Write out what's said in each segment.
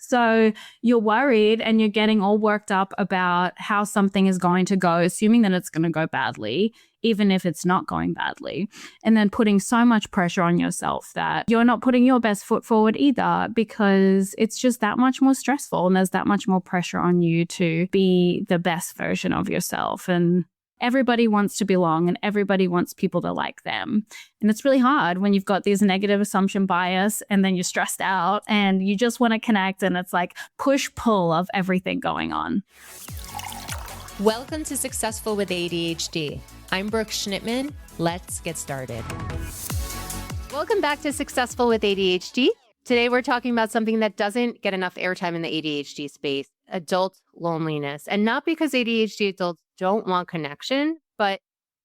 So you're worried and you're getting all worked up about how something is going to go, assuming that it's going to go badly, even if it's not going badly. And then putting so much pressure on yourself that you're not putting your best foot forward either, because it's just that much more stressful and there's that much more pressure on you to be the best version of yourself. And everybody wants to belong and everybody wants people to like them. And it's really hard when you've got this negative assumption bias and then you're stressed out and you just want to connect, and it's like push-pull of everything going on. Welcome to Successful with ADHD. I'm Brooke Schnittman. Let's get started. Welcome back to Successful with ADHD. Today we're talking about something that doesn't get enough airtime in the ADHD space, adult loneliness. And not because ADHD adults don't want connection, but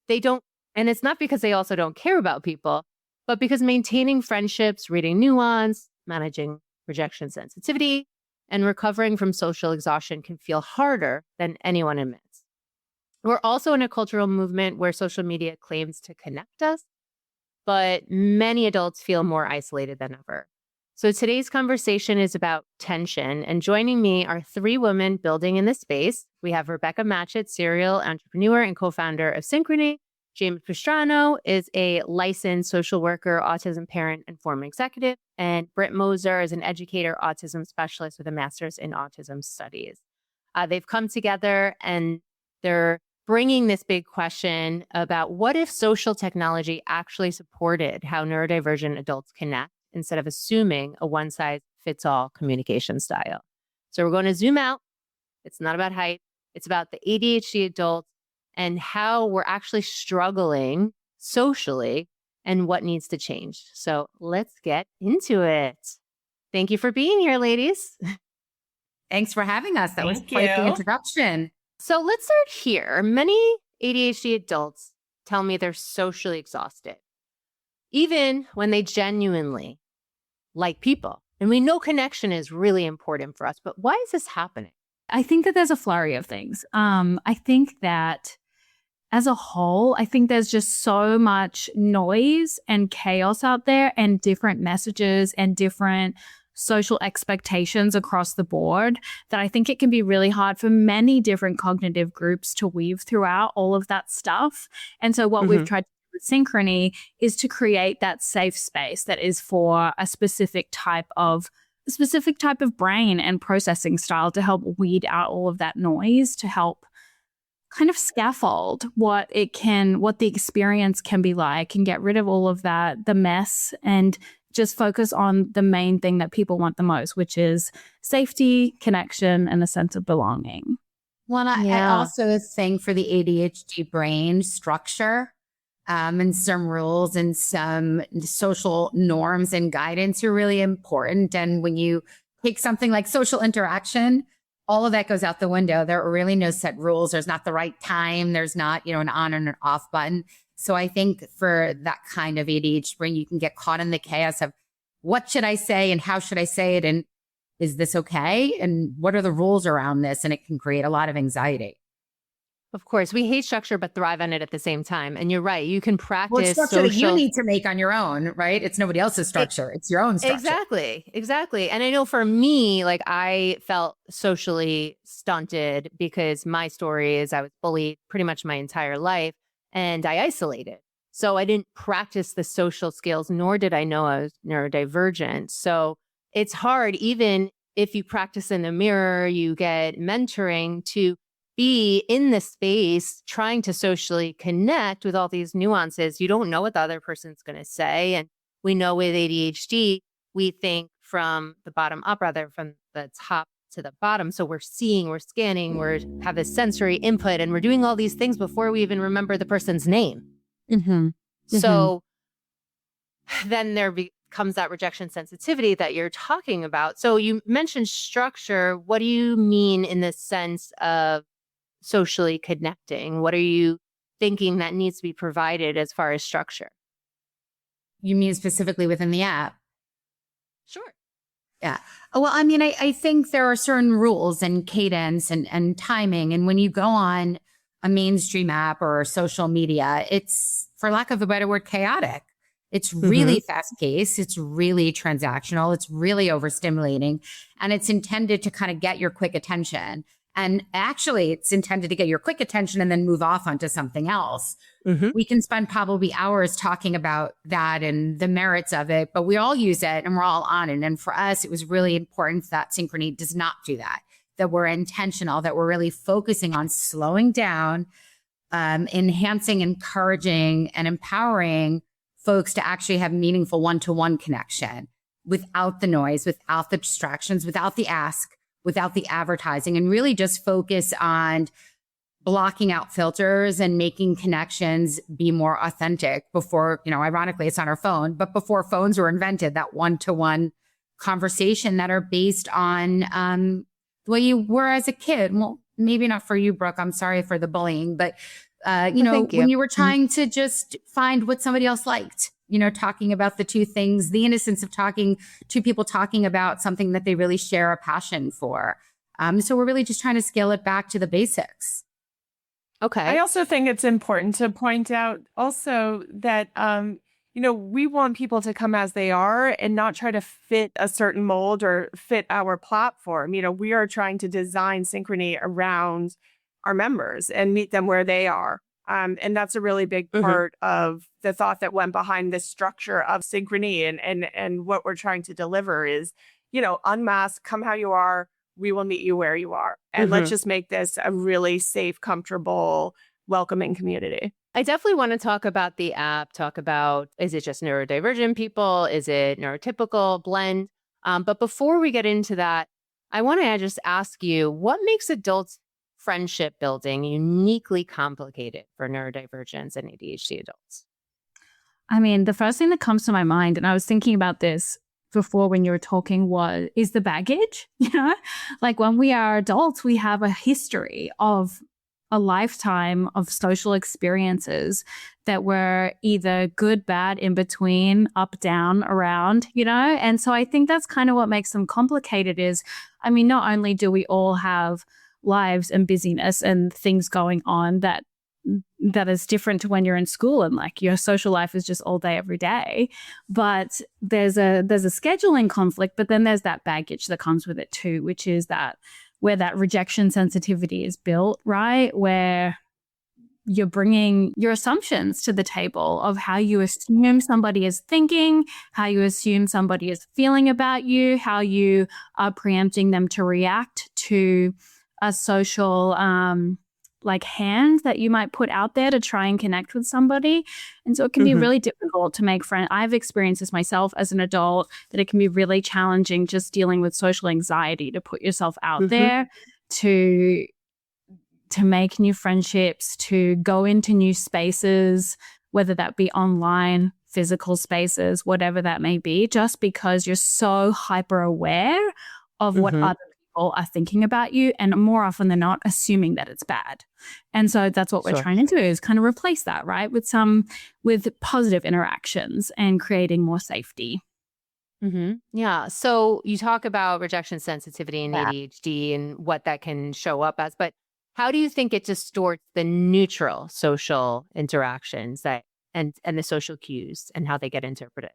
they don't, and it's not because they also don't care about people, but because maintaining friendships, reading nuance, managing rejection sensitivity, and recovering from social exhaustion can feel harder than anyone admits. We're also in a cultural movement where social media claims to connect us, but many adults feel more isolated than ever. So today's conversation is about tension, and joining me are three women building in this space. We have Rebecca Matchett, serial entrepreneur and co-founder of Synchrony. James Pastrano is a licensed social worker, autism parent, and former executive. And Brittany Moser is an educator, autism specialist with a master's in autism studies. They've come together and they're bringing this big question about what if social technology actually supported how neurodivergent adults connect, instead of assuming a one-size-fits-all communication style. So we're going to zoom out. It's not about height. It's about the ADHD adults and how we're actually struggling socially and what needs to change. So let's get into it. Thank you for being here, ladies. Thanks for having us. That was quite the introduction. So let's start here. Many ADHD adults tell me they're socially exhausted, even when they genuinely like people. And we know connection is really important for us, but why is this happening? I think that there's a flurry of things. I think that as a whole, I think there's just so much noise and chaos out there and different messages and different social expectations across the board that I think it can be really hard for many different cognitive groups to weave throughout all of that stuff. And so what we've tried to do with Synchrony is to create that safe space that is for a specific type of brain and processing style to help weed out all of that noise, to help kind of scaffold what the experience can be like and get rid of all of that, the mess, and just focus on the main thing that people want the most, which is safety, connection, and a sense of belonging. Well, I also think for the ADHD brain, structure and some rules and some social norms and guidance are really important. And when you take something like social interaction, all of that goes out the window. There are really no set rules. There's not the right time. There's not, an on and an off button. So I think for that kind of ADHD brain, you can get caught in the chaos of what should I say and how should I say it? And is this okay? And what are the rules around this? And it can create a lot of anxiety. Of course, we hate structure, but thrive on it at the same time. And you're right. You can practice well, structure that you need to make on your own, right? It's nobody else's structure. It's your own structure. Exactly. And I know for me, like I felt socially stunted because my story is I was bullied pretty much my entire life. And I isolated. So I didn't practice the social skills, nor did I know I was neurodivergent. So it's hard, even if you practice in the mirror, you get mentoring, to be in the space trying to socially connect with all these nuances. You don't know what the other person's going to say. And we know with ADHD, we think from the bottom up rather from the top to the bottom. So we're seeing, we're scanning, we have this sensory input, and we're doing all these things before we even remember the person's name. So then there becomes that rejection sensitivity that you're talking about. So you mentioned structure. What do you mean in the sense of socially connecting? What are you thinking that needs to be provided as far as structure? You mean specifically within the app? Sure. Yeah. Well, I mean, I think there are certain rules and cadence and timing. And when you go on a mainstream app or social media, it's, for lack of a better word, chaotic. It's really fast paced. It's really transactional. It's really overstimulating. And it's intended to kind of get your quick attention. And actually, it's intended to get your quick attention and then move off onto something else. We can spend probably hours talking about that and the merits of it, but we all use it and we're all on it. And for us, it was really important that Synchrony does not do that, that we're intentional, that we're really focusing on slowing down, enhancing, encouraging, and empowering folks to actually have meaningful one-to-one connection without the noise, without the distractions, without the ask, without the advertising, and really just focus on blocking out filters and making connections be more authentic before, ironically, it's on our phone, but before phones were invented, that one-to-one conversation that are based on the way you were as a kid. Well, maybe not for you, Brooke. I'm sorry for the bullying, but when you were trying to just find what somebody else liked, talking about the two things, the innocence of two people talking about something that they really share a passion for. So we're really just trying to scale it back to the basics. Okay. I also think it's important to point out also that, we want people to come as they are and not try to fit a certain mold or fit our platform. We are trying to design Synchrony around our members and meet them where they are. And that's a really big part of the thought that went behind this structure of Synchrony and what we're trying to deliver is, unmask, come how you are. We will meet you where you are. And let's just make this a really safe, comfortable, welcoming community. I definitely want to talk about the app, talk about, is it just neurodivergent people? Is it neurotypical, blend? But before we get into that, I want to just ask you, what makes adults friendship building uniquely complicated for neurodivergents and ADHD adults? I mean, the first thing that comes to my mind, and I was thinking about this before when you were talking, is the baggage. Like when we are adults, we have a history of a lifetime of social experiences that were either good, bad, in between, up, down, around, and so I think that's kind of what makes them complicated is, not only do we all have lives and busyness and things going on that is different to when you're in school and like your social life is just all day every day, but there's a scheduling conflict, but then there's that baggage that comes with it too, which is that where that rejection sensitivity is built, right, where you're bringing your assumptions to the table of how you assume somebody is thinking, how you assume somebody is feeling about you, how you are preempting them to react to a social hand that you might put out there to try and connect with somebody. And so it can be really difficult to make friends. I've experienced this myself as an adult, that it can be really challenging just dealing with social anxiety to put yourself out there, to make new friendships, to go into new spaces, whether that be online, physical spaces, whatever that may be, just because you're so hyper aware of what other people are thinking about you, and more often than not assuming that it's bad. And so that's what we're trying to do, is kind of replace that, right, with positive interactions and creating more safety. Yeah. So you talk about rejection sensitivity and ADHD and what that can show up as, but how do you think it distorts the neutral social interactions and the social cues and how they get interpreted?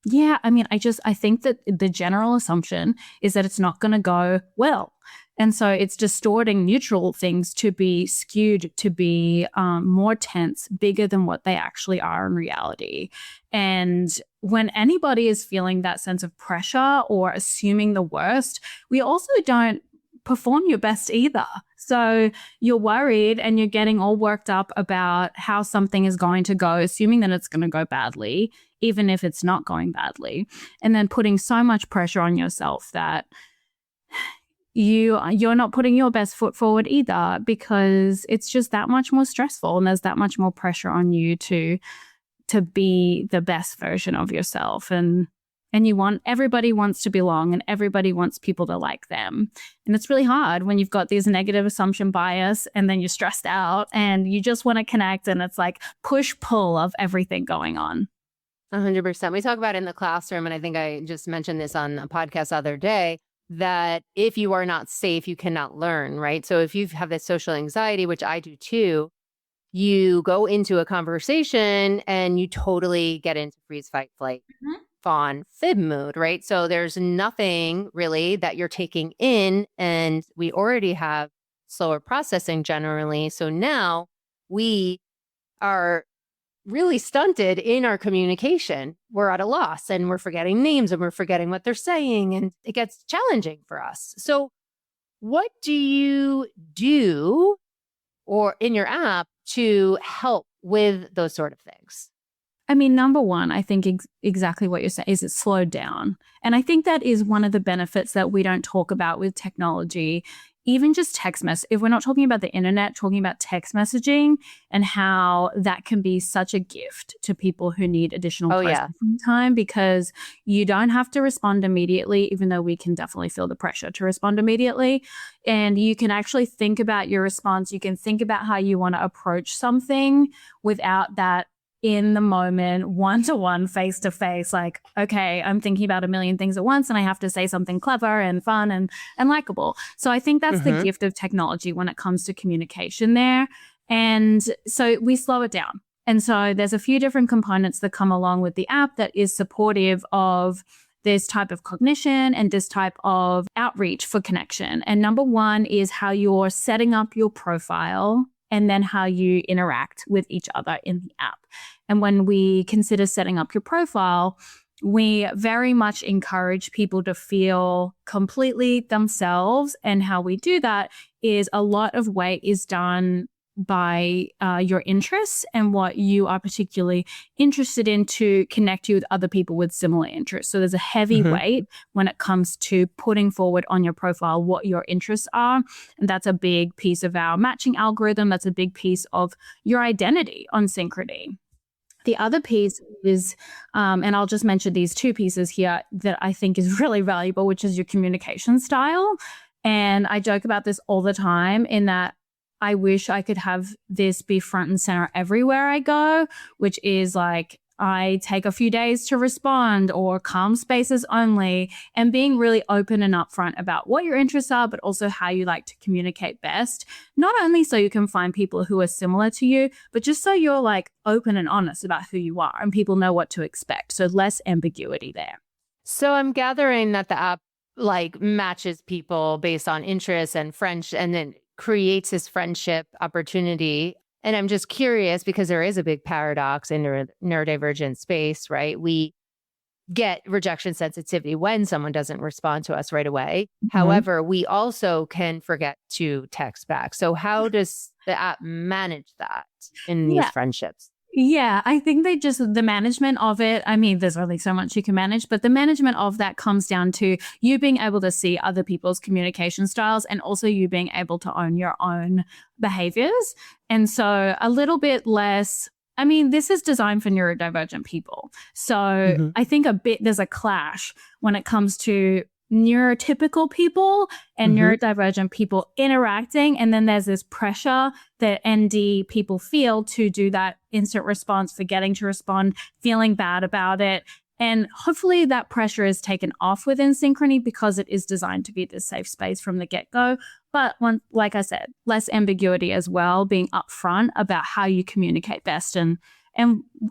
Yeah, I think that the general assumption is that it's not going to go well. And so it's distorting neutral things to be skewed, to be more tense, bigger than what they actually are in reality. And when anybody is feeling that sense of pressure or assuming the worst, we also don't perform your best either. So you're worried and you're getting all worked up about how something is going to go, assuming that it's going to go badly, even if it's not going badly, and then putting so much pressure on yourself that you're not putting your best foot forward either, because it's just that much more stressful and there's that much more pressure on you to be the best version of yourself. And everybody wants to belong and everybody wants people to like them. And it's really hard when you've got this negative assumption bias and then you're stressed out and you just want to connect, and it's like push-pull of everything going on. 100%. We talk about it in the classroom, and I think I just mentioned this on a podcast the other day, that if you are not safe, you cannot learn, right? So if you have this social anxiety, which I do too, you go into a conversation and you totally get into freeze, fight, flight, fawn, fib mood, right? So there's nothing really that you're taking in, and we already have slower processing generally. So now we are really stunted in our communication. We're at a loss and we're forgetting names and we're forgetting what they're saying, and it gets challenging for us. So what do you do or in your app to help with those sort of things? I mean, number one, I think exactly what you're saying is it's slowed down. And I think that is one of the benefits that we don't talk about with technology, even just text message. If we're not talking about the internet, talking about text messaging and how that can be such a gift to people who need additional processing time, because you don't have to respond immediately, even though we can definitely feel the pressure to respond immediately. And you can actually think about your response. You can think about how you want to approach something without that in the moment, one-to-one, face-to-face, like, okay, I'm thinking about a million things at once and I have to say something clever and fun and likable. So I think that's the gift of technology when it comes to communication there. And so we slow it down. And so there's a few different components that come along with the app that is supportive of this type of cognition and this type of outreach for connection. And number one is how you're setting up your profile and then how you interact with each other in the app. And when we consider setting up your profile, we very much encourage people to feel completely themselves. And how we do that is a lot of weight is done by your interests and what you are particularly interested in to connect you with other people with similar interests. So there's a heavy weight when it comes to putting forward on your profile what your interests are. And that's a big piece of our matching algorithm. That's a big piece of your identity on Synchrony. The other piece is, and I'll just mention these two pieces here that I think is really valuable, which is your communication style. And I joke about this all the time in that I wish I could have this be front and center everywhere I go, which is like, I take a few days to respond or calm spaces only, and being really open and upfront about what your interests are, but also how you like to communicate best. Not only so you can find people who are similar to you, but just so you're like open and honest about who you are and people know what to expect. So less ambiguity there. So I'm gathering that the app like matches people based on interests and friendship, and then creates this friendship opportunity. And I'm just curious because there is a big paradox in the neurodivergent space, right? We get rejection sensitivity when someone doesn't respond to us right away. However, we also can forget to text back. So how does the app manage that in these friendships? Yeah, I think the management of it, I mean, there's only so much you can manage, but the management of that comes down to you being able to see other people's communication styles and also you being able to own your own behaviors. And so a little bit less, I mean, this is designed for neurodivergent people. So I think there's a clash when it comes to neurotypical people and neurodivergent people interacting. And then there's this pressure that ND people feel to do that instant response, forgetting to respond, feeling bad about it. And hopefully that pressure is taken off within Synchrony because it is designed to be this safe space from the get-go. But like I said, less ambiguity as well, being upfront about how you communicate best and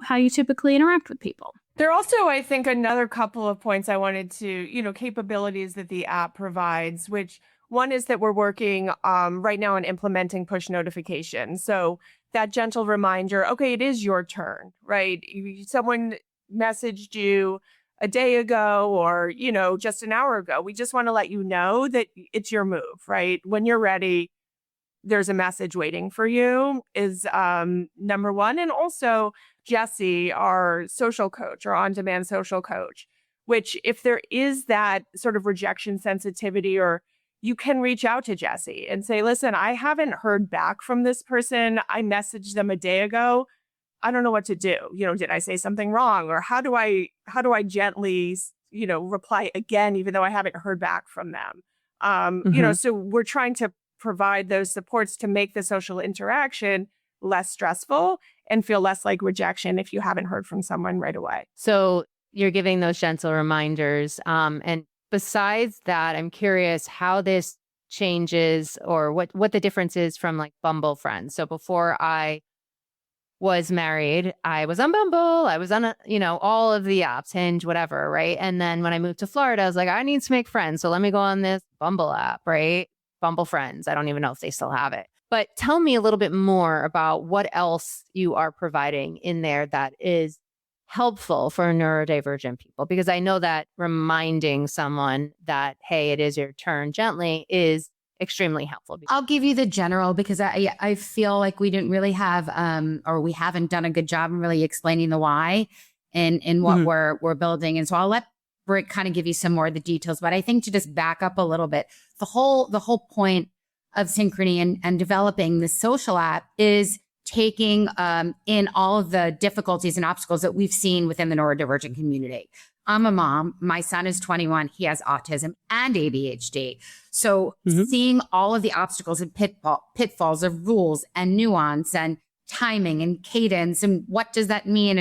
how you typically interact with people. There are also, I think, another couple of points I wanted to, capabilities that the app provides, which one is that we're working right now on implementing push notifications. So that gentle reminder, okay, it is your turn, right? Someone messaged you a day ago or, just an hour ago. We just want to let you know that it's your move, right? When you're ready, there's a message waiting for you is number one. And also Jessie, our social coach, our on-demand social coach, which if there is that sort of rejection sensitivity, or you can reach out to Jessie and say, listen, I haven't heard back from this person. I messaged them a day ago. I don't know what to do. Did I say something wrong? Or how do I gently, reply again, even though I haven't heard back from them? So we're trying to provide those supports to make the social interaction less stressful and feel less like rejection if you haven't heard from someone right away. So you're giving those gentle reminders. And besides that, I'm curious how this changes or what the difference is from like Bumble friends. So before I was married, I was on Bumble, I was on, all of the apps, Hinge, whatever, right? And then when I moved to Florida, I was like, I need to make friends. So let me go on this Bumble app, right? Bumble Friends. I don't even know if they still have it. But tell me a little bit more about what else you are providing in there that is helpful for neurodivergent people, because I know that reminding someone that, hey, it is your turn gently is extremely helpful. I'll give you the general, because I feel like we didn't really have or we haven't done a good job in really explaining the why in what we're building. And so I'll let Britt kind of give you some more of the details. But I think to just back up a little bit, the whole point of Synchrony and developing the social app is taking in all of the difficulties and obstacles that we've seen within the neurodivergent community. I'm a mom. My son is 21. He has autism and ADHD. So seeing all of the obstacles and pitfalls of rules and nuance and timing and cadence and what does that mean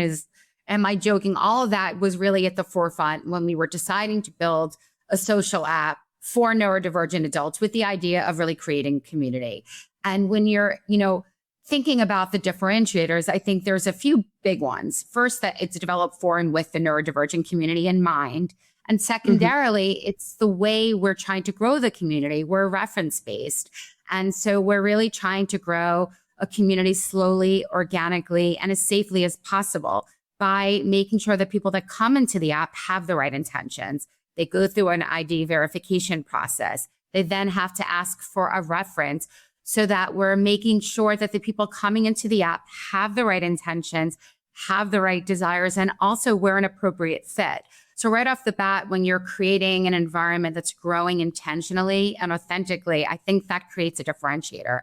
am I joking? All of that was really at the forefront when we were deciding to build a social app for neurodivergent adults with the idea of really creating community. And when you're, thinking about the differentiators, I think there's a few big ones. First, that it's developed for and with the neurodivergent community in mind. And secondarily, it's the way we're trying to grow the community. We're reference-based. And so we're really trying to grow a community slowly, organically, and as safely as possible by making sure that people that come into the app have the right intentions. They go through an ID verification process. They then have to ask for a reference, so that we're making sure that the people coming into the app have the right intentions, have the right desires, and also we're an appropriate fit. So right off the bat, when you're creating an environment that's growing intentionally and authentically, I think that creates a differentiator.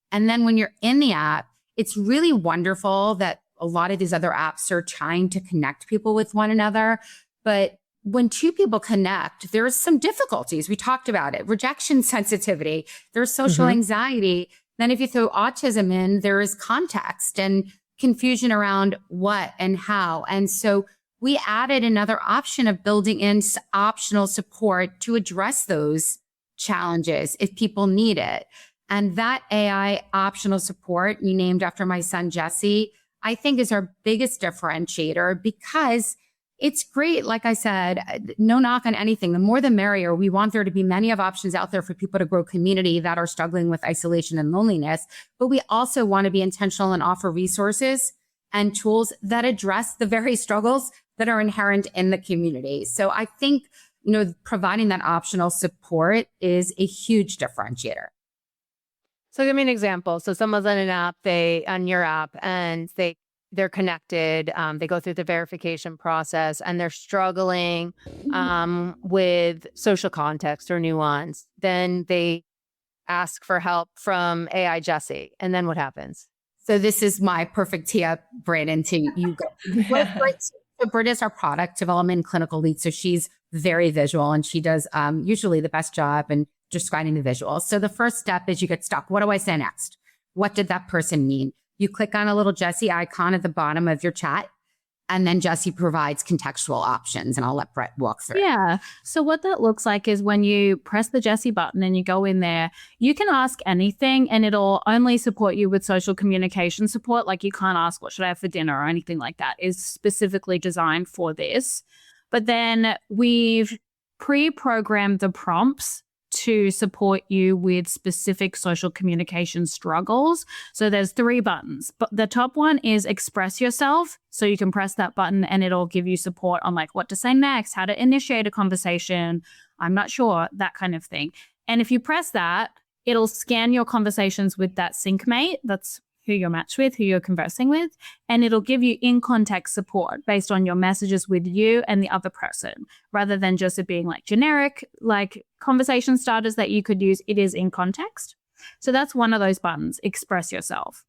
And then when you're in the app, it's really wonderful that a lot of these other apps are trying to connect people with one another. But when two people connect, there's some difficulties. We talked about it. Rejection sensitivity, there's social anxiety. Then if you throw autism in, there is context and confusion around what and how. And so we added another option of building in optional support to address those challenges if people need it. And that AI optional support, you named after my son, Jesse, I think is our biggest differentiator, because it's great. Like I said, no knock on anything. The more the merrier. We want there to be many of options out there for people to grow community that are struggling with isolation and loneliness. But we also want to be intentional and offer resources and tools that address the very struggles that are inherent in the community. So I think, providing that optional support is a huge differentiator. So give me an example. So someone's on an app, on your app, and they're connected. They go through the verification process and they're struggling with social context or nuance. Then they ask for help from AI Jessie. And then what happens? So this is my perfect tee up, Brandon, to you go. So Britt is our product development clinical lead. So she's very visual and she does usually the best job in describing the visuals. So the first step is you get stuck. What do I say next? What did that person mean? You click on a little Jessie icon at the bottom of your chat, and then Jessie provides contextual options, and I'll let Brett walk through. Yeah. So what that looks like is when you press the Jessie button and you go in there, you can ask anything and it'll only support you with social communication support. Like you can't ask, what should I have for dinner or anything like that. It's specifically designed for this. But then we've pre-programmed the prompts to support you with specific social communication struggles. So there's 3 buttons, but the top one is express yourself. So you can press that button and it'll give you support on like what to say next, how to initiate a conversation. I'm not sure, that kind of thing. And if you press that, it'll scan your conversations with that sync mate. That's who you're matched with, who you're conversing with, and it'll give you in-context support based on your messages with you and the other person, rather than just it being like generic, like conversation starters that you could use. It is in context. So that's one of those buttons, express yourself.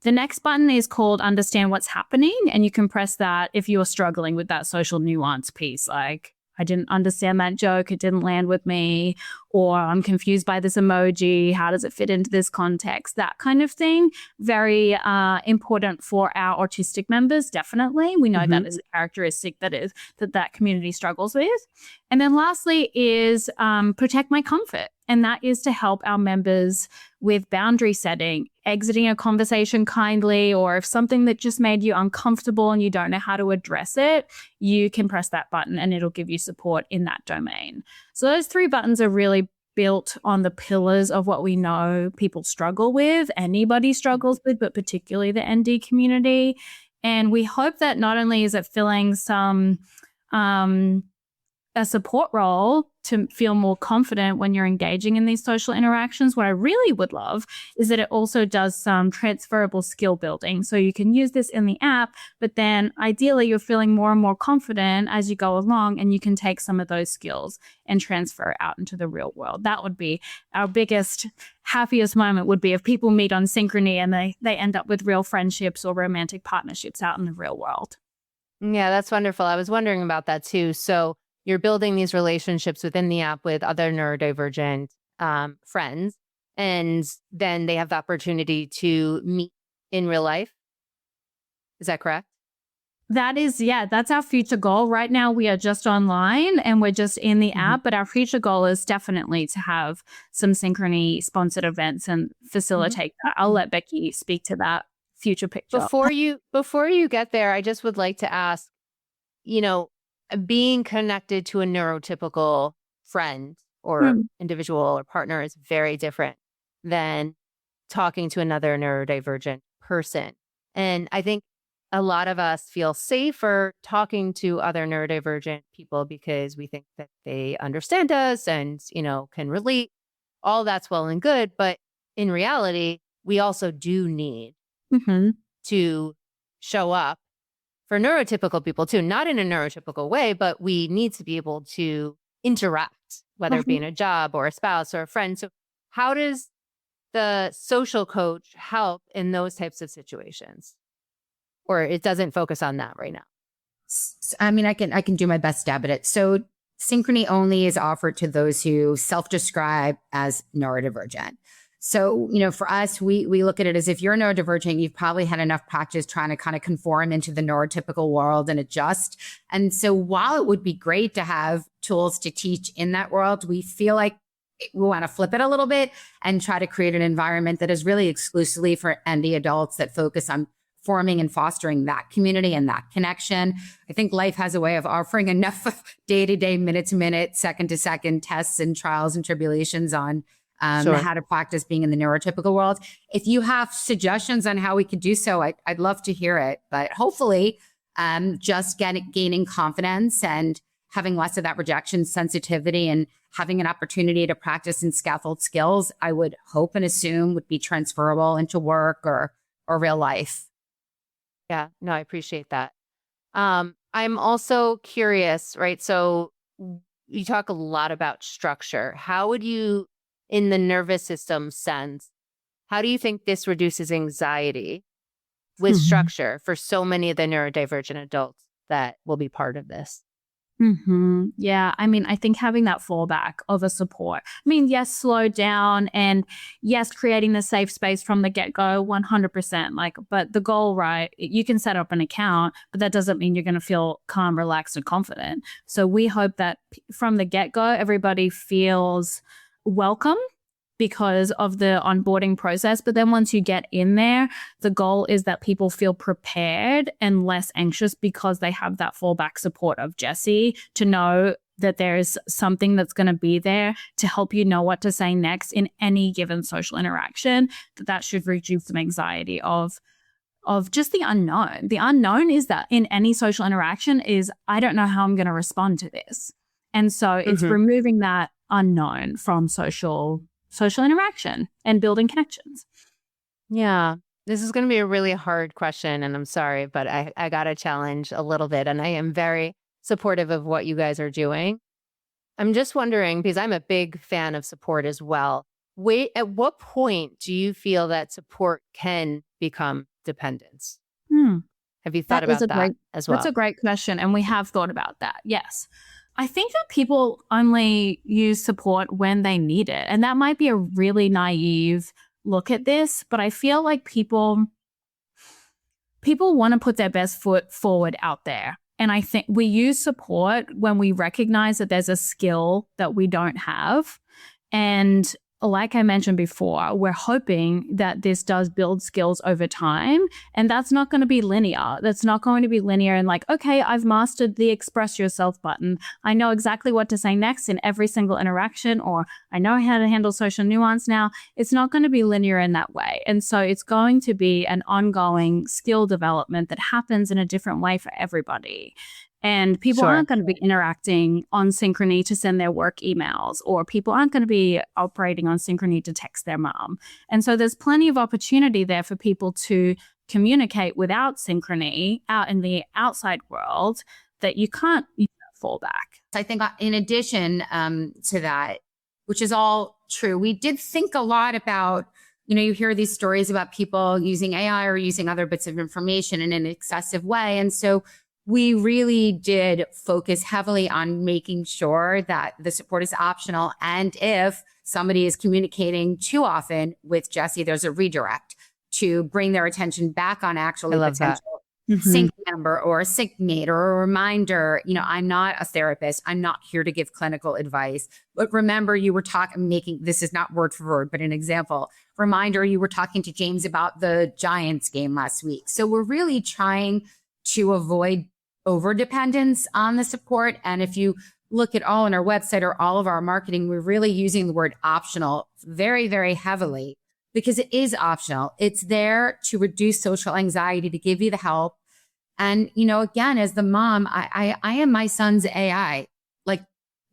The next button is called understand what's happening, and you can press that if you're struggling with that social nuance piece, like I didn't understand that joke, it didn't land with me, or I'm confused by this emoji. How does it fit into this context? That kind of thing. Very important for our autistic members, definitely. We know that is a characteristic that community struggles with. And then lastly is protect my comfort. And that is to help our members with boundary setting, exiting a conversation kindly, or if something that just made you uncomfortable and you don't know how to address it, you can press that button and it'll give you support in that domain. So those 3 buttons are really built on the pillars of what we know people struggle with, anybody struggles with, but particularly the ND community. And we hope that not only is it filling some a support role to feel more confident when you're engaging in these social interactions. What I really would love is that it also does some transferable skill building. So you can use this in the app, but then ideally you're feeling more and more confident as you go along, and you can take some of those skills and transfer out into the real world. That would be our biggest, happiest moment, would be if people meet on Synchrony and they end up with real friendships or romantic partnerships out in the real world. Yeah, that's wonderful. I was wondering about that too. So you're building these relationships within the app with other neurodivergent friends, and then they have the opportunity to meet in real life. Is that correct? That is, yeah, that's our future goal. Right now, we are just online and we're just in the app, but our future goal is definitely to have some Synchrony sponsored events and facilitate that. I'll let Becky speak to that future picture. Before you get there, I just would like to ask, being connected to a neurotypical friend or individual or partner is very different than talking to another neurodivergent person. And I think a lot of us feel safer talking to other neurodivergent people because we think that they understand us and, can relate. All that's well and good. But in reality, we also do need to show up for neurotypical people too, not in a neurotypical way, but we need to be able to interact, whether it be in a job or a spouse or a friend. So how does the social coach help in those types of situations? Or it doesn't focus on that right now? I mean, I can do my best stab at it. So Synchrony only is offered to those who self-describe as neurodivergent. So, for us, we look at it as if you're neurodivergent, you've probably had enough practice trying to kind of conform into the neurotypical world and adjust. And so while it would be great to have tools to teach in that world, we feel like we want to flip it a little bit and try to create an environment that is really exclusively for ND adults that focus on forming and fostering that community and that connection. I think life has a way of offering enough day-to-day, minute-to-minute, second-to-second tests and trials and tribulations on how to practice being in the neurotypical world. If you have suggestions on how we could do so, I'd love to hear it. But hopefully, just gaining confidence and having less of that rejection sensitivity and having an opportunity to practice and scaffold skills, I would hope and assume would be transferable into work or real life. Yeah, no, I appreciate that. I'm also curious, right? So you talk a lot about structure. How would you, in the nervous system sense, how do you think this reduces anxiety with structure for so many of the neurodivergent adults that will be part of this? Yeah, I mean, I think having that fallback of a support. I mean, yes, slow down, and yes, creating the safe space from the get-go, 100%. But the goal, right? You can set up an account, but that doesn't mean you're going to feel calm, relaxed, and confident. So we hope that from the get-go, everybody feels welcome because of the onboarding process. But then once you get in there, the goal is that people feel prepared and less anxious because they have that fallback support of Jessie to know that there is something that's going to be there to help you know what to say next in any given social interaction. That should reduce some anxiety of just the unknown. The unknown is that in any social interaction is, I don't know how I'm going to respond to this. And so it's removing that unknown from social interaction and building connections. Yeah, this is going to be a really hard question, and I'm sorry, but I got to challenge a little bit, and I am very supportive of what you guys are doing. I'm just wondering, because I'm a big fan of support as well, at what point do you feel that support can become dependence? Have you thought about that as well? That's a great question, and we have thought about that, yes. I think that people only use support when they need it. And that might be a really naive look at this, but I feel like people want to put their best foot forward out there. And I think we use support when we recognize that there's a skill that we don't have. And like I mentioned before, we're hoping that this does build skills over time. And that's not going to be linear. That's not going to be linear and like, okay, I've mastered the express yourself button. I know exactly what to say next in every single interaction, or I know how to handle social nuance now. It's not going to be linear in that way. And so it's going to be an ongoing skill development that happens in a different way for everybody. And people aren't going to be interacting on Synchrony to send their work emails, or people aren't going to be operating on Synchrony to text their mom. And so there's plenty of opportunity there for people to communicate without Synchrony out in the outside world that you can't fall back. I think in addition to that, which is all true, we did think a lot about, you hear these stories about people using AI or using other bits of information in an excessive way. And so we really did focus heavily on making sure that the support is optional. And if somebody is communicating too often with Jessie, there's a redirect to bring their attention back on actually potential sync member or a sync mate or a reminder. I'm not a therapist. I'm not here to give clinical advice. But remember, you were this is not word for word, but an example. Reminder, you were talking to James about the Giants game last week. So we're really trying to avoid overdependence on the support. And if you look at all on our website or all of our marketing, we're really using the word optional very, very heavily because it is optional. It's there to reduce social anxiety, to give you the help. And, again, as the mom, I am my son's AI, like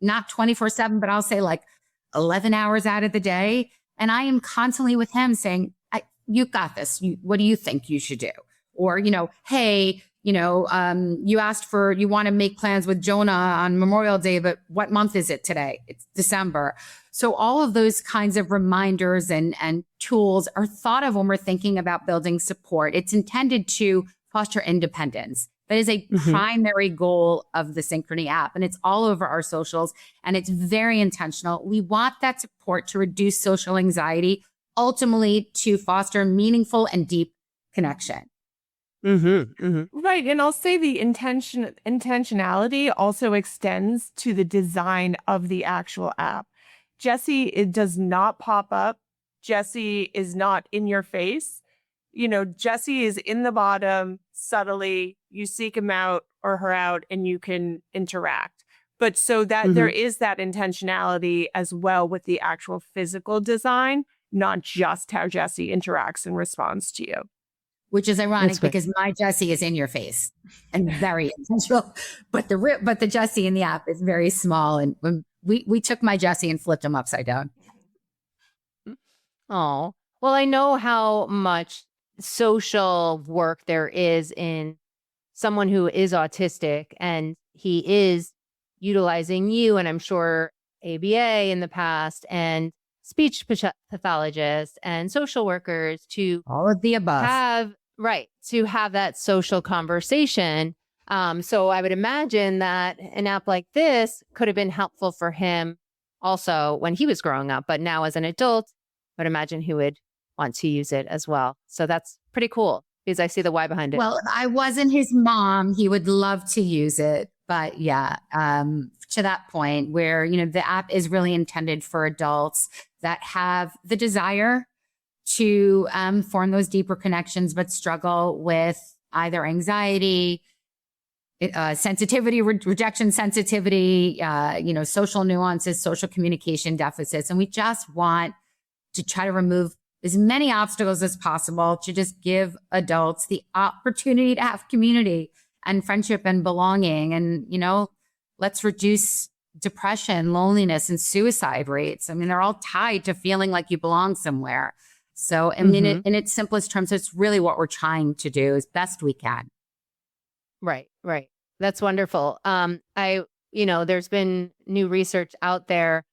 not 24/7, but I'll say like 11 hours out of the day. And I am constantly with him saying, you got this. What do you think you should do? Or, hey, you asked you want to make plans with Jonah on Memorial Day, but what month is it today? It's December. So all of those kinds of reminders and tools are thought of when we're thinking about building support. It's intended to foster independence. That is a primary goal of the Synchrony app, and it's all over our socials, and it's very intentional. We want that support to reduce social anxiety, ultimately to foster meaningful and deep connection. Right. And I'll say the intentionality also extends to the design of the actual app. Jessie, it does not pop up. Jessie is not in your face. Jessie is in the bottom subtly. You seek him out or her out and you can interact. But so that there is that intentionality as well with the actual physical design, not just how Jessie interacts and responds to you. Which is ironic because my Jessie is in your face and very intentional, but the Jessie in the app is very small. And when we took my Jessie and flipped him upside down. Oh, well, I know how much social work there is in someone who is autistic, and he is utilizing you, and I'm sure ABA in the past, and speech pathologists and social workers to all of the above to have that social conversation. So I would imagine that an app like this could have been helpful for him also when he was growing up, but now as an adult, I would imagine he would want to use it as well. So that's pretty cool because I see the why behind it. Well, I wasn't his mom. He would love to use it. But yeah, to that point where, the app is really intended for adults that have the desire to form those deeper connections, but struggle with either anxiety, sensitivity, rejection sensitivity, social nuances, social communication deficits. And we just want to try to remove as many obstacles as possible to just give adults the opportunity to have community and friendship and belonging. And, let's reduce depression, loneliness, and suicide rates. I mean, they're all tied to feeling like you belong somewhere. So, I mean, in its simplest terms, it's really what we're trying to do as best we can. Right. That's wonderful. There's been new research out there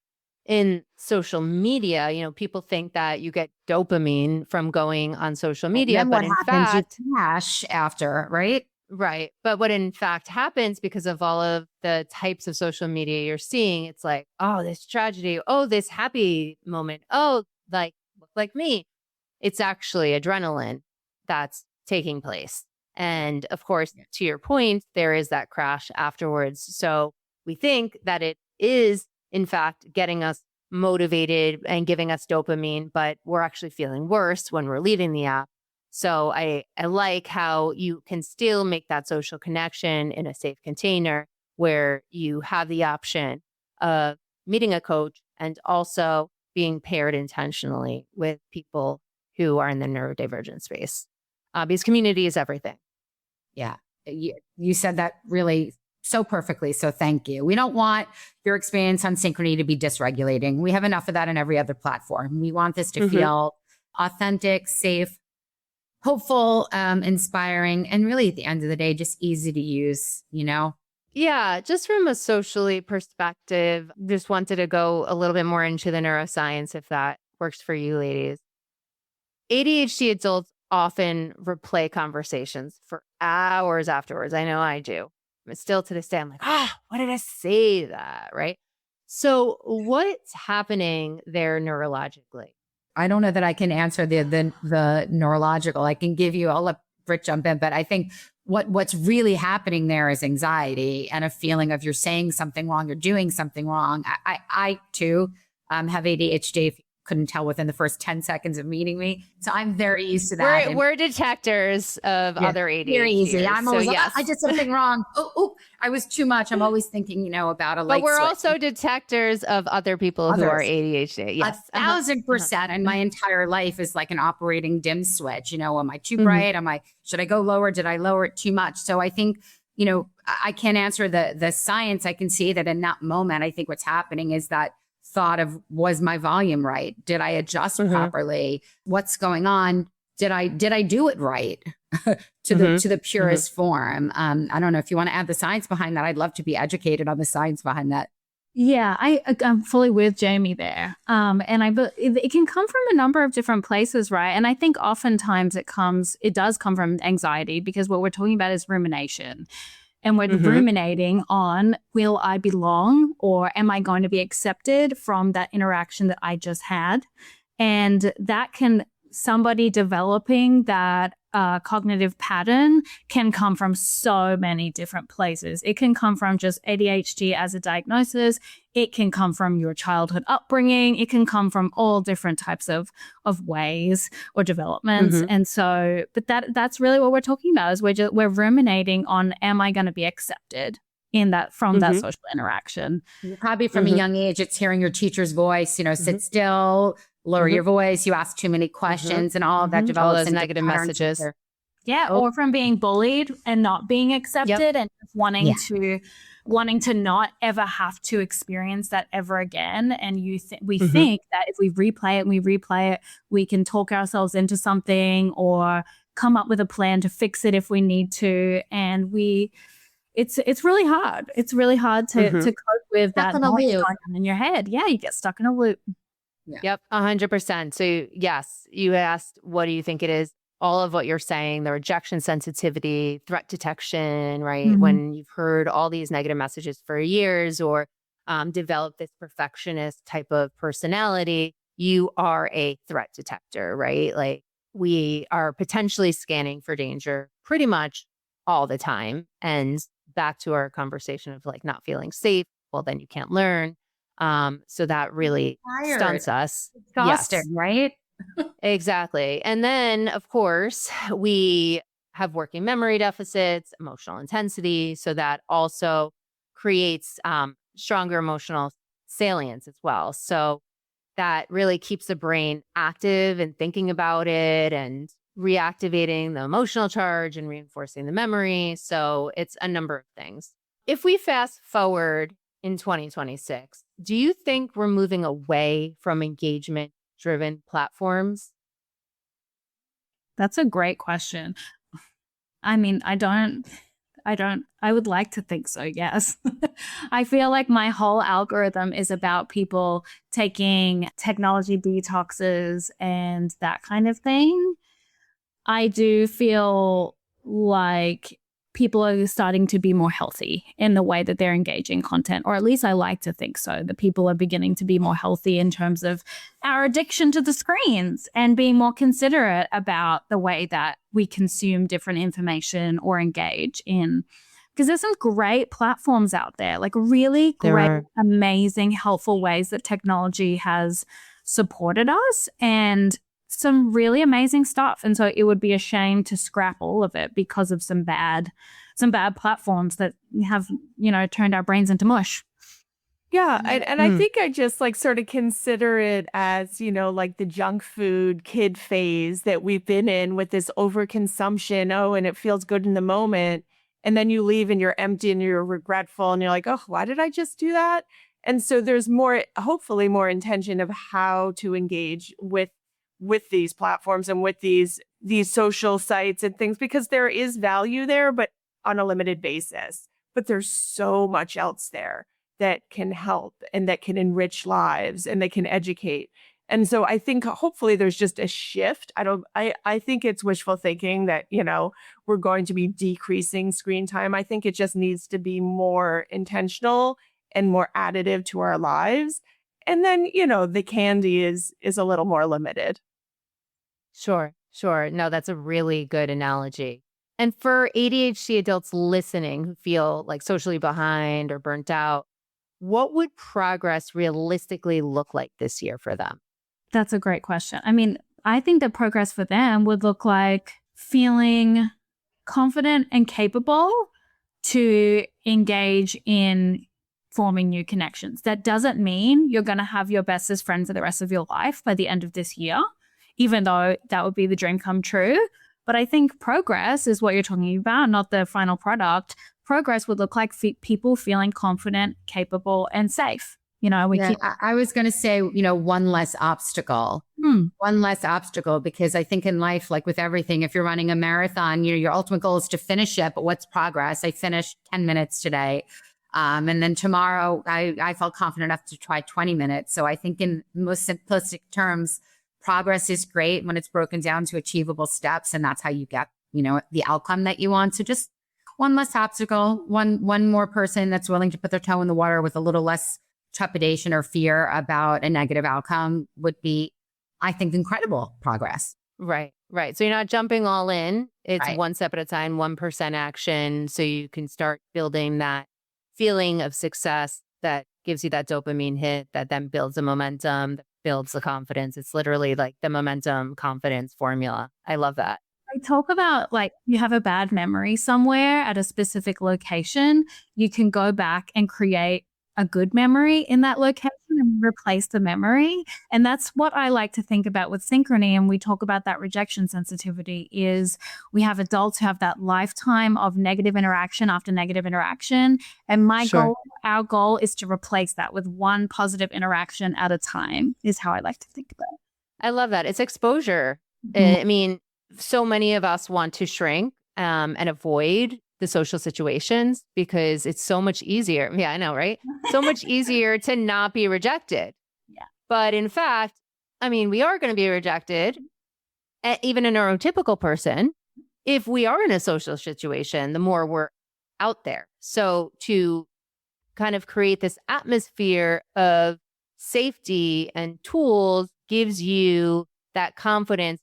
in social media. People think that you get dopamine from going on social media, And but what in happens, fact, you crash after, right? Right. But what in fact happens because of all of the types of social media you're seeing, it's like, oh, this tragedy. Oh, this happy moment. Oh, like, look like me. It's actually adrenaline that's taking place. And of course, to your point, there is that crash afterwards. So we think that it is, in fact, getting us motivated and giving us dopamine, but we're actually feeling worse when we're leaving the app. So I like how you can still make that social connection in a safe container where you have the option of meeting a coach and also being paired intentionally with people who are in the neurodivergent space. Because community is everything. Yeah. You said that really so perfectly. So thank you. We don't want your experience on Synchrony to be dysregulating. We have enough of that on every other platform. We want this to feel authentic, safe, hopeful, inspiring, and really at the end of the day, just easy to use, you know? Yeah, just from a socially perspective, just wanted to go a little bit more into the neuroscience if that works for you ladies. ADHD adults often replay conversations for hours afterwards. I know I do. But still to this day, I'm like, why did I say that? Right. So what's happening there neurologically? I don't know that I can answer the neurological. I can give you, I'll let Britt jump in, but I think what's really happening there is anxiety and a feeling of you're saying something wrong, you're doing something wrong. I too have ADHD, if you couldn't tell within the first 10 seconds of meeting me. So I'm very used to that. We're detectors of other ADHD. Very easy. I'm always like, yes. I did something wrong. Oh, I was too much. I'm always thinking, about a light But we're switch. also detectors of other people who are ADHD. Yes. 1,000%. And my entire life is like an operating dim switch. Am I too bright? Should I go lower? Did I lower it too much? So I think, I can't answer the science. I can see that in that moment, I think what's happening is that thought of, was my volume right? Did I adjust properly? What's going on? Did I do it right to the purest form? I don't know if you want to add the science behind that. I'd love to be educated on the science behind that. Yeah, I'm fully with Jamie there. And it can come from a number of different places, right? And I think oftentimes it does come from anxiety, because what we're talking about is rumination. And we're ruminating on, will I belong, or am I going to be accepted from that interaction that I just had? And that somebody developing that cognitive pattern can come from so many different places. It can come from just ADHD as a diagnosis. It can come from your childhood upbringing. It can come from all different types of ways or developments. And so, but that's really what we're talking about, is we're ruminating on, am I going to be accepted in that, from that social interaction? Probably from a young age, it's hearing your teacher's voice, sit still, lower your voice, you ask too many questions, and all of that develops all those negative messages. Yeah, or from being bullied and not being accepted, and just wanting to not ever have to experience that ever again. And we think that if we replay it, we can talk ourselves into something or come up with a plan to fix it if we need to. And it's really hard. It's really hard to cope with that noise going on in your head. Yeah, you get stuck in a loop. Yeah. Yep, 100%. So yes, you asked, what do you think it is? All of what you're saying, the rejection sensitivity, threat detection, right? When you've heard all these negative messages for years, or developed this perfectionist type of personality, you are a threat detector, right? Like, we are potentially scanning for danger pretty much all the time. And back to our conversation of like not feeling safe, well, then you can't learn. So that really stunts us. Exhausting, right? Exactly. And then, of course, we have working memory deficits, emotional intensity. So that also creates stronger emotional salience as well. So that really keeps the brain active and thinking about it and reactivating the emotional charge and reinforcing the memory. So it's a number of things. If we fast forward in 2026, do you think we're moving away from engagement-driven platforms? That's a great question. I mean, I would like to think so, yes. I feel like my whole algorithm is about people taking technology detoxes and that kind of thing. I do feel like people are starting to be more healthy in the way that they're engaging content, or at least I like to think so, that people are beginning to be more healthy in terms of our addiction to the screens and being more considerate about the way that we consume different information or engage in. Because there's some great platforms out there, like really great, amazing, helpful ways that technology has supported us and some really amazing stuff. And so it would be a shame to scrap all of it because of some bad platforms that have, turned our brains into mush. Yeah. And I think I just like sort of consider it as, like the junk food kid phase that we've been in with this overconsumption. Oh, and it feels good in the moment. And then you leave and you're empty and you're regretful and you're like, oh, why did I just do that? And so there's hopefully more intention of how to engage with these platforms and with these social sites and things, because there is value there, but on a limited basis. But there's so much else there that can help and that can enrich lives and that can educate. And so I think hopefully there's just a shift. I think it's wishful thinking that, we're going to be decreasing screen time. I think it just needs to be more intentional and more additive to our lives. And then, the candy is a little more limited. Sure. No, that's a really good analogy. And for ADHD adults listening who feel like socially behind or burnt out, what would progress realistically look like this year for them? That's a great question. I mean, I think that progress for them would look like feeling confident and capable to engage in forming new connections. That doesn't mean you're going to have your bestest friends for the rest of your life by the end of this year, even though that would be the dream come true. But I think progress is what you're talking about, not the final product. Progress would look like people feeling confident, capable, and safe. I was going to say, one less obstacle. One less obstacle, because I think in life, like with everything, if you're running a marathon, your ultimate goal is to finish it. But what's progress? I finished 10 minutes today. And then tomorrow, I felt confident enough to try 20 minutes. So I think in most simplistic terms, progress is great when it's broken down to achievable steps. And that's how you get, the outcome that you want. So just one less obstacle, one more person that's willing to put their toe in the water with a little less trepidation or fear about a negative outcome would be, I think, incredible progress. Right. So you're not jumping all in. It's Right. one step at a time, 1% action. So you can start building that feeling of success that gives you that dopamine hit that then builds the momentum, that builds the confidence. It's literally like the momentum confidence formula. I love that. I talk about like you have a bad memory somewhere at a specific location, you can go back and create a good memory in that location and replace the memory. And that's what I like to think about with Synchrony. And we talk about that rejection sensitivity is we have adults who have that lifetime of negative interaction after negative interaction. And our goal is to replace that with one positive interaction at a time is how I like to think about it. I love that. It's exposure. I mean, so many of us want to shrink and avoid the social situations because it's so much easier. Yeah, I know, right? So much easier to not be rejected. Yeah. But in fact, I mean, we are going to be rejected, even a neurotypical person, if we are in a social situation, the more we're out there. So to kind of create this atmosphere of safety and tools gives you that confidence.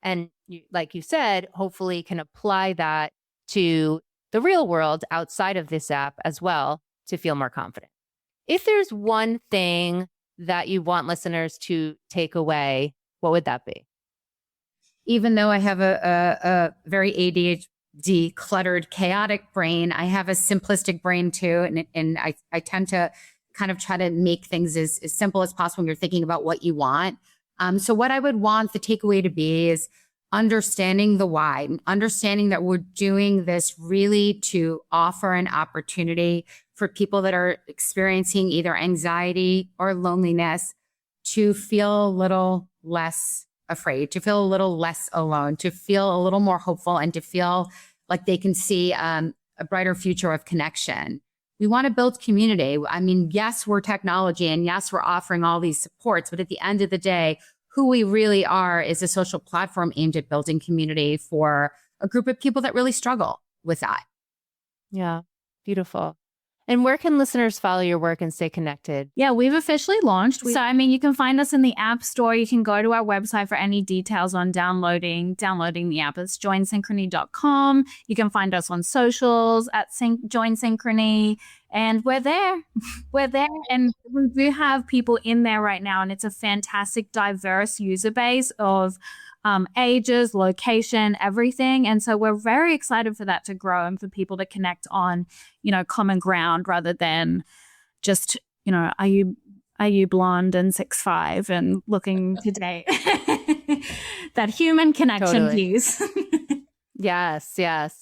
And like you said, hopefully can apply that to the real world outside of this app as well to feel more confident. If there's one thing that you want listeners to take away, what would that be? Even though I have a very ADHD, cluttered, chaotic brain, I have a simplistic brain too. And I tend to kind of try to make things as simple as possible when you're thinking about what you want. So what I would want the takeaway to be is understanding the why, understanding that we're doing this really to offer an opportunity for people that are experiencing either anxiety or loneliness to feel a little less afraid, to feel a little less alone, to feel a little more hopeful, and to feel like they can see a brighter future of connection. We want to build community. I mean, yes, we're technology, and yes, we're offering all these supports, but at the end of the day, who we really are is a social platform aimed at building community for a group of people that really struggle with that. Yeah. Beautiful. And where can listeners follow your work and stay connected? Yeah, we've officially launched. So, I mean, you can find us in the App Store. You can go to our website for any details on downloading the app. It's joinsynchrony.com. You can find us on socials at Join Synchrony. And we're there. We're there. And we do have people in there right now. And it's a fantastic, diverse user base of ages, location, everything. And so we're very excited for that to grow and for people to connect on, common ground rather than just, are you blonde and 6'5" and looking to date? That human connection piece. Yes.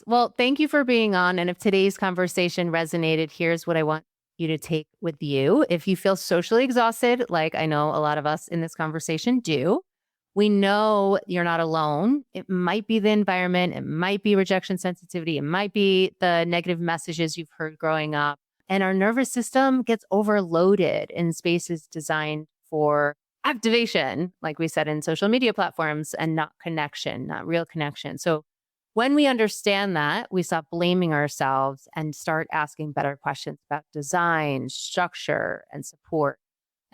Well, thank you for being on. And if today's conversation resonated, here's what I want you to take with you. If you feel socially exhausted, like I know a lot of us in this conversation do, we know you're not alone. It might be the environment. It might be rejection sensitivity. It might be the negative messages you've heard growing up. And our nervous system gets overloaded in spaces designed for activation, like we said in social media platforms, and not connection, not real connection. So when we understand that, we stop blaming ourselves and start asking better questions about design, structure, and support.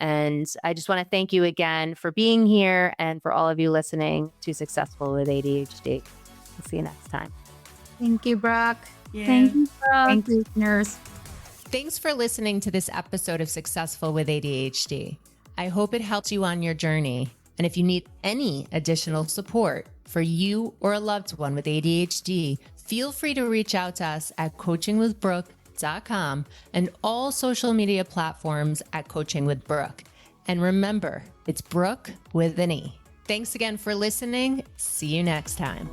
And I just want to thank you again for being here and for all of you listening to Successful with ADHD. We'll see you next time. Thank you, Brooke. Yeah. Thank you, Brooke. Thank you, listeners. Thanks for listening to this episode of Successful with ADHD. I hope it helped you on your journey. And if you need any additional support for you or a loved one with ADHD, feel free to reach out to us at coachingwithbrooke.com and all social media platforms at Coaching with Brooke. And remember, it's Brooke with an E. Thanks again for listening. See you next time.